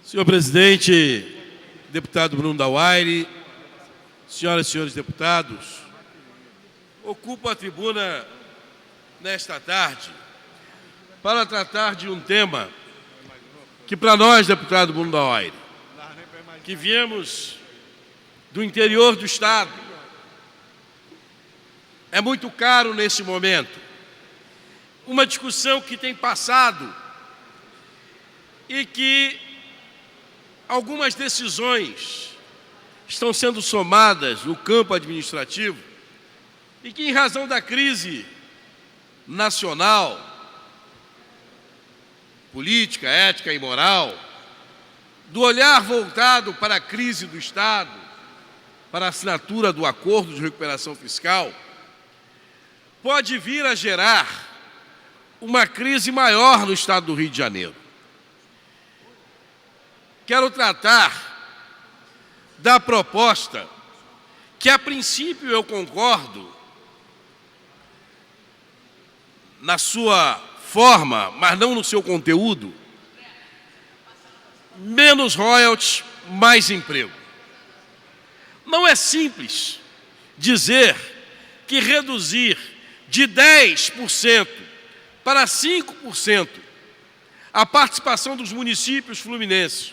Senhor presidente, deputado Bruno Dauaire, senhoras e senhores deputados, ocupo a tribuna nesta tarde para tratar de um tema que para nós, deputado Bruno Dauaire, que viemos do interior do Estado, é muito caro nesse momento. Uma discussão que tem passado e que algumas decisões estão sendo somadas no campo administrativo e que, em razão da crise nacional, política, ética e moral, do olhar voltado para a crise do Estado, para a assinatura do acordo de recuperação fiscal, pode vir a gerar uma crise maior no Estado do Rio de Janeiro. Quero tratar da proposta que, a princípio, eu concordo na sua forma, mas não no seu conteúdo. Menos royalties, mais emprego. Não é simples dizer que reduzir de 10% para 5% a participação dos municípios fluminenses,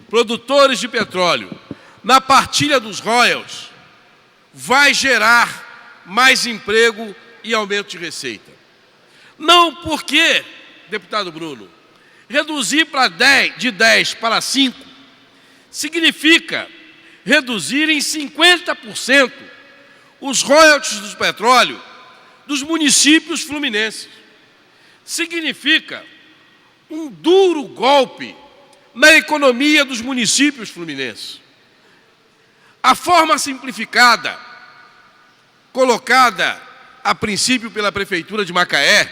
produtores de petróleo, na partilha dos royalties, vai gerar mais emprego e aumento de receita. Não porque, deputado Bruno, reduzir de 10 para 5 significa reduzir em 50% os royalties do petróleo dos municípios fluminenses. Significa um duro golpe na economia dos municípios fluminenses. A forma simplificada, colocada a princípio pela Prefeitura de Macaé,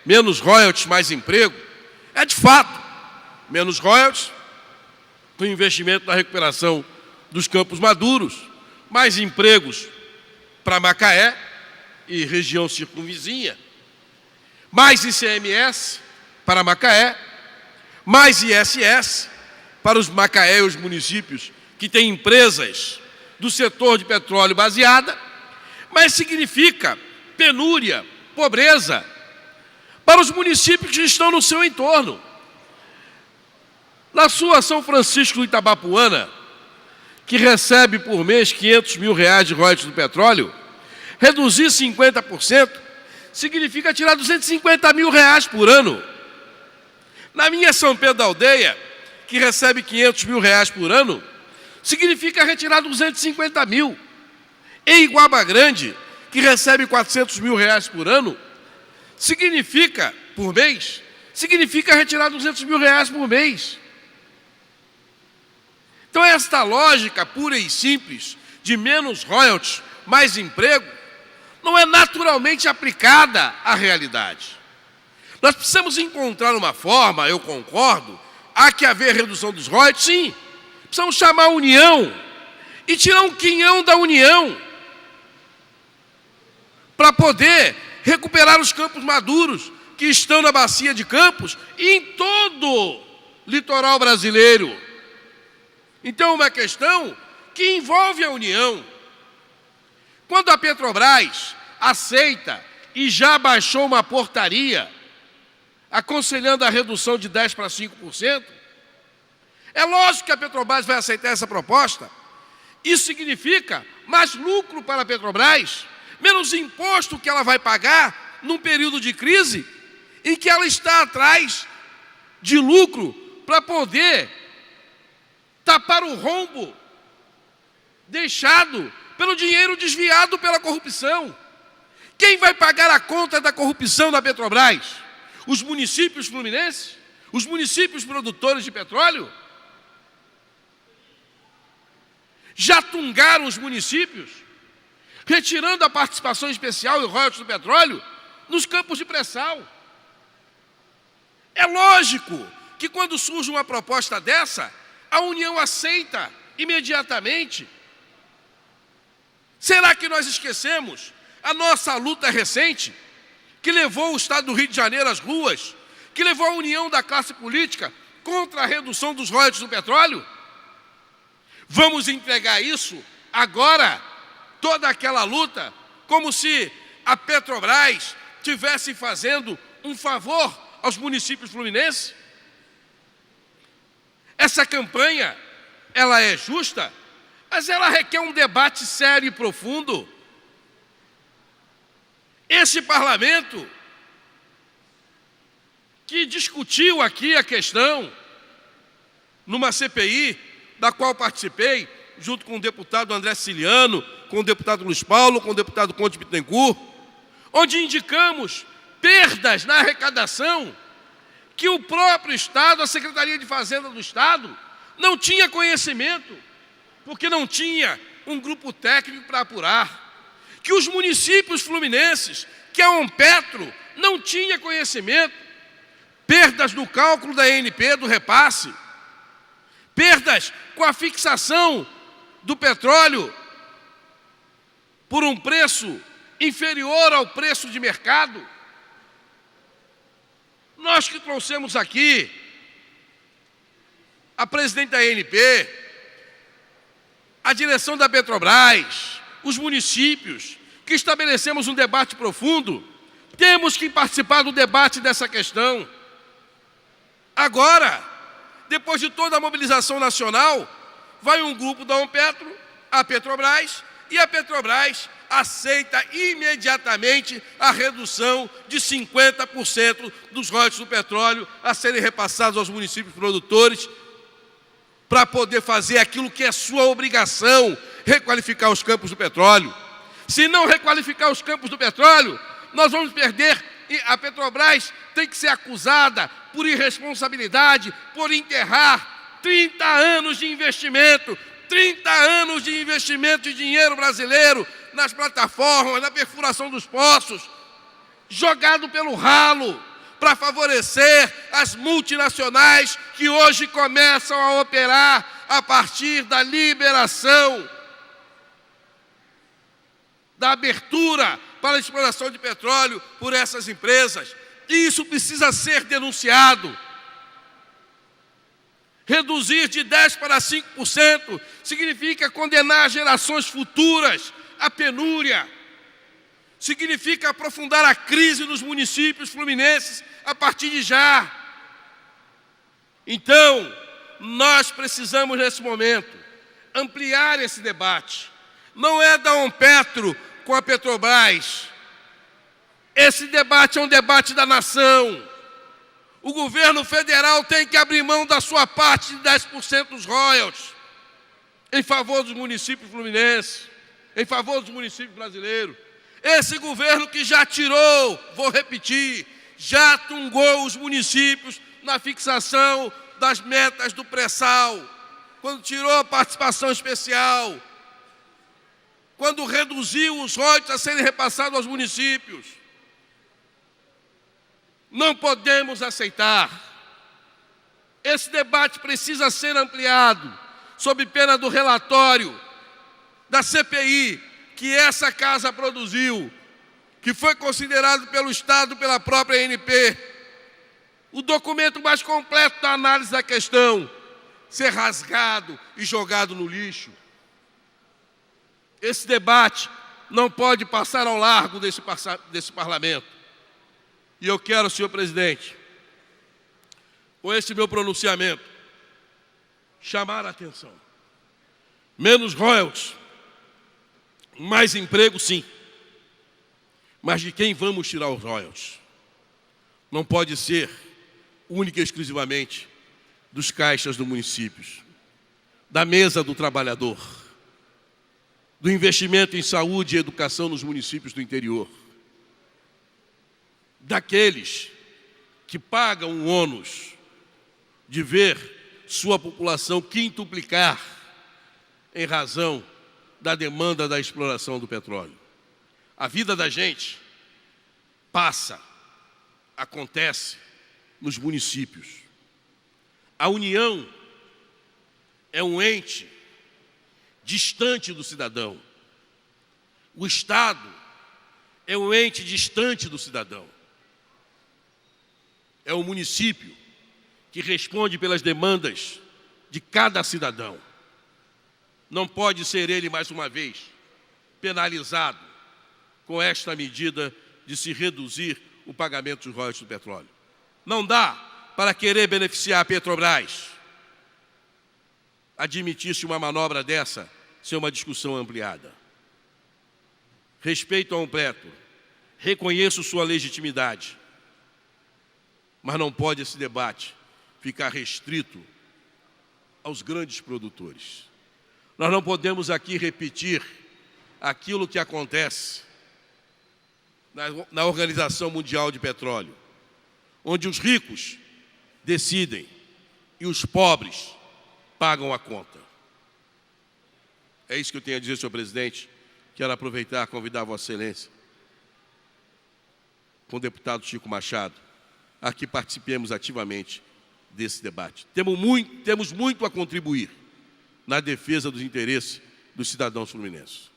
menos royalties, mais emprego, é de fato menos royalties, com investimento na recuperação dos campos maduros, mais empregos para Macaé e região circunvizinha, mais ICMS para Macaé, mais ISS para os Macaé e os municípios que têm empresas do setor de petróleo baseada, mas significa penúria, pobreza para os municípios que estão no seu entorno. Na sua São Francisco do Itabapuana, que recebe por mês R$500 mil de royalties do petróleo, reduzir 50% significa tirar R$250 mil por ano. Na minha São Pedro da Aldeia, que recebe R$500 mil por ano, significa retirar 250 mil. Em Iguaba Grande, que recebe R$400 mil por ano, significa, por mês, significa retirar R$200 mil por mês. Então, esta lógica pura e simples de menos royalties, mais emprego, não é naturalmente aplicada à realidade. Nós precisamos encontrar uma forma, eu concordo, há que haver redução dos royalties, sim. Precisamos chamar a União e tirar um quinhão da União para poder recuperar os campos maduros que estão na bacia de Campos e em todo o litoral brasileiro. Então, é uma questão que envolve a União. Quando a Petrobras aceita e já baixou uma portaria aconselhando a redução de 10% para 5%, é lógico que a Petrobras vai aceitar essa proposta. Isso significa mais lucro para a Petrobras, menos imposto que ela vai pagar num período de crise em que ela está atrás de lucro para poder tapar o rombo deixado pelo dinheiro desviado pela corrupção. Quem vai pagar a conta da corrupção da Petrobras? Os municípios fluminenses? Os municípios produtores de petróleo? Já tungaram os municípios, retirando a participação especial e royalties do petróleo nos campos de pré-sal. É lógico que quando surge uma proposta dessa, a União aceita imediatamente. Será que nós esquecemos a nossa luta recente, que levou o Estado do Rio de Janeiro às ruas, que levou a união da classe política contra a redução dos royalties do petróleo? Vamos entregar isso agora, toda aquela luta, como se a Petrobras estivesse fazendo um favor aos municípios fluminenses? Essa campanha, ela é justa, mas ela requer um debate sério e profundo. Esse parlamento que discutiu aqui a questão numa CPI, da qual participei, junto com o deputado André Ciliano, com o deputado Luiz Paulo, com o deputado Conde Bittencourt, onde indicamos perdas na arrecadação que o próprio Estado, a Secretaria de Fazenda do Estado, não tinha conhecimento, porque não tinha um grupo técnico para apurar, que os municípios fluminenses, que a Onpetro não tinha conhecimento, perdas no cálculo da ANP, do repasse, perdas com a fixação do petróleo por um preço inferior ao preço de mercado. Nós que trouxemos aqui a presidente da ANP, a direção da Petrobras, os municípios, que estabelecemos um debate profundo, temos que participar do debate dessa questão. Agora, depois de toda a mobilização nacional, vai um grupo da Onpetro, a Petrobras, e a Petrobras aceita imediatamente a redução de 50% dos royalties do petróleo a serem repassados aos municípios produtores, para poder fazer aquilo que é sua obrigação, requalificar os campos do petróleo. Se não requalificar os campos do petróleo, nós vamos perder. E a Petrobras tem que ser acusada por irresponsabilidade, por enterrar 30 anos de investimento, 30 anos de investimento de dinheiro brasileiro nas plataformas, na perfuração dos poços, jogado pelo ralo para favorecer as multinacionais que hoje começam a operar a partir da liberação, da abertura para a exploração de petróleo por essas empresas. E isso precisa ser denunciado. Reduzir de 10% para 5% significa condenar gerações futuras à penúria. Significa aprofundar a crise nos municípios fluminenses a partir de já. Então, nós precisamos, nesse momento, ampliar esse debate. Não é da Onpetro com a Petrobras. Esse debate é um debate da nação. O governo federal tem que abrir mão da sua parte de 10% dos royalties em favor dos municípios fluminenses, em favor dos municípios brasileiros. Esse governo que já tirou, vou repetir, já tungou os municípios na fixação das metas do pré-sal, quando tirou a participação especial, quando reduziu os royalties a serem repassados aos municípios. Não podemos aceitar. Esse debate precisa ser ampliado, sob pena do relatório da CPI que essa casa produziu, que foi considerado pelo Estado, pela própria ANP, o documento mais completo da análise da questão, ser rasgado e jogado no lixo. Esse debate não pode passar ao largo desse parlamento. E eu quero, senhor presidente, com esse meu pronunciamento, chamar a atenção. Menos royalties, mais emprego, sim. Mas de quem vamos tirar os royalties? Não pode ser única e exclusivamente dos caixas dos municípios, da mesa do trabalhador, do investimento em saúde e educação nos municípios do interior, daqueles que pagam o ônus de ver sua população quintuplicar em razão da demanda da exploração do petróleo. A vida da gente acontece nos municípios. A União é um ente distante do cidadão. O Estado é um ente distante do cidadão. É o município que responde pelas demandas de cada cidadão. Não pode ser ele, mais uma vez, penalizado com esta medida de se reduzir o pagamento dos royalties do petróleo. Não dá para querer beneficiar a Petrobras. Admitir-se uma manobra dessa ser uma discussão ampliada. Respeito ao Ampleto, reconheço sua legitimidade, mas não pode esse debate ficar restrito aos grandes produtores. Nós não podemos aqui repetir aquilo que acontece na Organização Mundial de Petróleo, onde os ricos decidem e os pobres pagam a conta. É isso que eu tenho a dizer, senhor presidente. Quero aproveitar e convidar Vossa Excelência, com o deputado Chico Machado, a que participemos ativamente desse debate. Temos muito a contribuir na defesa dos interesses dos cidadãos fluminenses.